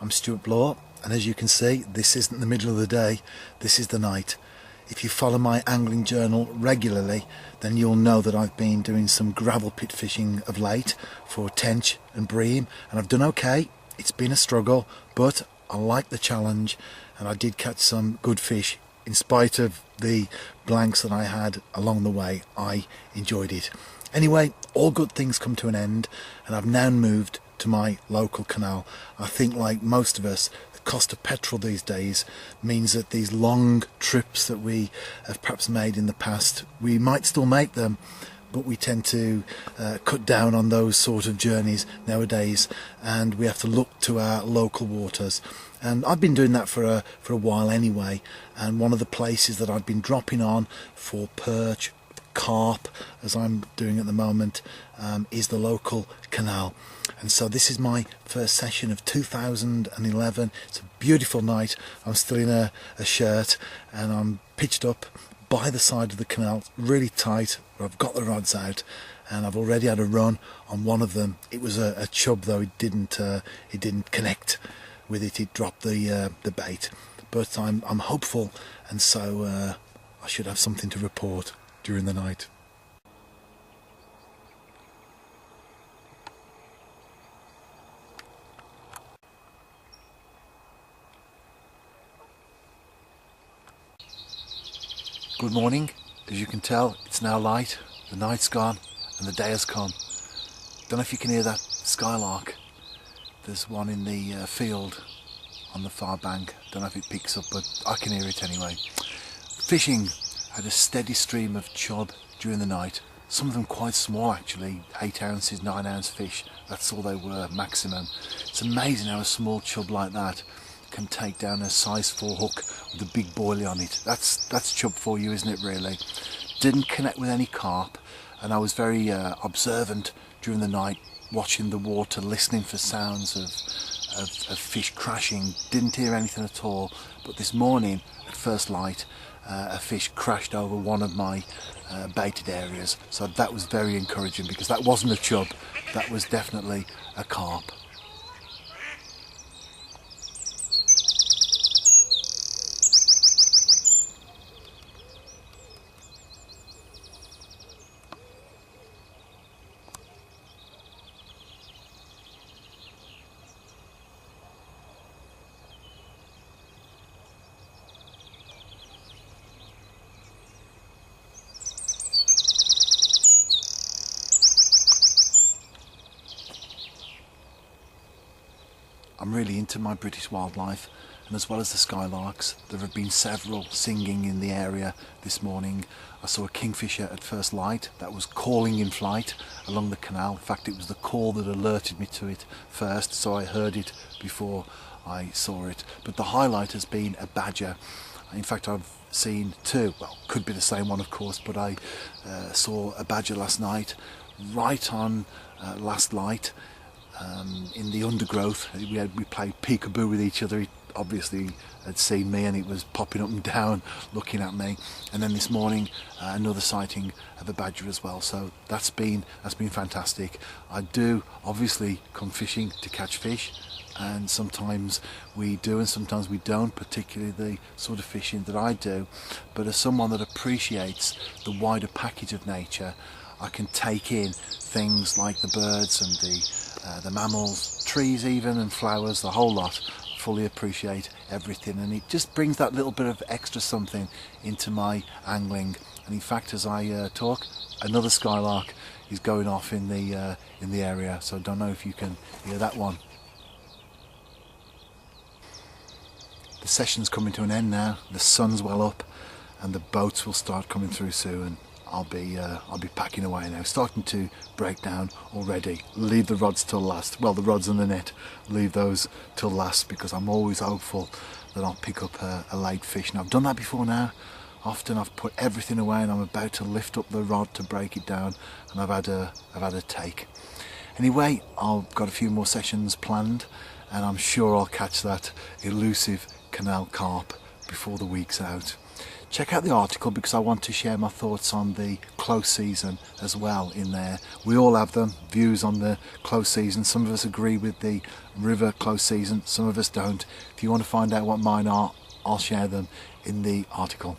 I'm Stewart Bloor, and as you can see, this isn't the middle of the day, this is the night. If you follow my angling journal regularly, then you'll know that I've been doing some gravel pit fishing of late for tench and bream, and I've done okay. It's been a struggle, but I like the challenge, and I did catch some good fish. In spite of the blanks that I had along the way, I enjoyed it. Anyway, all good things come to an end, and I've now moved to my local canal. I think, like most of us, the cost of petrol these days means that these long trips that we have perhaps made in the past, we might still make them, but we tend to cut down on those sort of journeys nowadays, and we have to look to our local waters. And I've been doing that for a while anyway, and one of the places that I've been dropping on for perch, carp, as I'm doing at the moment, is the local canal. And so this is my first session of 2011. It's a beautiful night. I'm still in a shirt, and I'm pitched up by the side of the canal, really tight. I've got the rods out, and I've already had a run on one of them. It was a chub, though. It didn't connect with it. It dropped the bait. But I'm hopeful, and so I should have something to report during the night. Good morning. As you can tell, it's now light, the night's gone and the day has come. Don't know if you can hear that skylark. There's one in the field on the far bank. Don't know if it picks up, but I can hear it anyway. Fishing, had a steady stream of chub during the night. Some of them quite small actually, 8 ounces, 9 ounce fish. That's all they were, maximum. It's amazing how a small chub like that can take down a size 4 hook with a big boilie on it. That's chub for you, isn't it, really? Didn't connect with any carp, and I was very observant during the night, watching the water, listening for sounds of fish crashing. Didn't hear anything at all, but this morning at first light a fish crashed over one of my baited areas, so that was very encouraging, because that wasn't a chub, that was definitely a carp. I'm really into my British wildlife, and as well as the skylarks, there have been several singing in the area this morning. I saw a kingfisher at first light that was calling in flight along the canal. In fact, it was the call that alerted me to it first, so I heard it before I saw it. But the highlight has been a badger. In fact, I've seen two, well, could be the same one of course, but I saw a badger last night, right on last light. In the undergrowth. We played peekaboo with each other. He obviously had seen me, and it was popping up and down looking at me. And then this morning another sighting of a badger as well, so that's been fantastic. I do obviously come fishing to catch fish, and sometimes we do and sometimes we don't, particularly the sort of fishing that I do. But as someone that appreciates the wider package of nature, I can take in things like the birds and the mammals, trees even, and flowers, the whole lot. Fully appreciate everything, and it just brings that little bit of extra something into my angling. And in fact, as I talk, another skylark is going off in the area, so I don't know if you can hear that one. The session's coming to an end now, the sun's well up, and the boats will start coming through soon. I'll be packing away now, starting to break down already. Leave the rods till last. Well, the rods and the net, leave those till last, because I'm always hopeful that I'll pick up a late fish. And I've done that before now. Often I've put everything away and I'm about to lift up the rod to break it down, and I've had a take. Anyway, I've got a few more sessions planned, and I'm sure I'll catch that elusive canal carp before the week's out. check out the article because I want to share my thoughts on the close season as well in there. We all have them, views on the close season. Some of us agree with the river close season, some of us don't. If you want to find out what mine are, I'll share them in the article.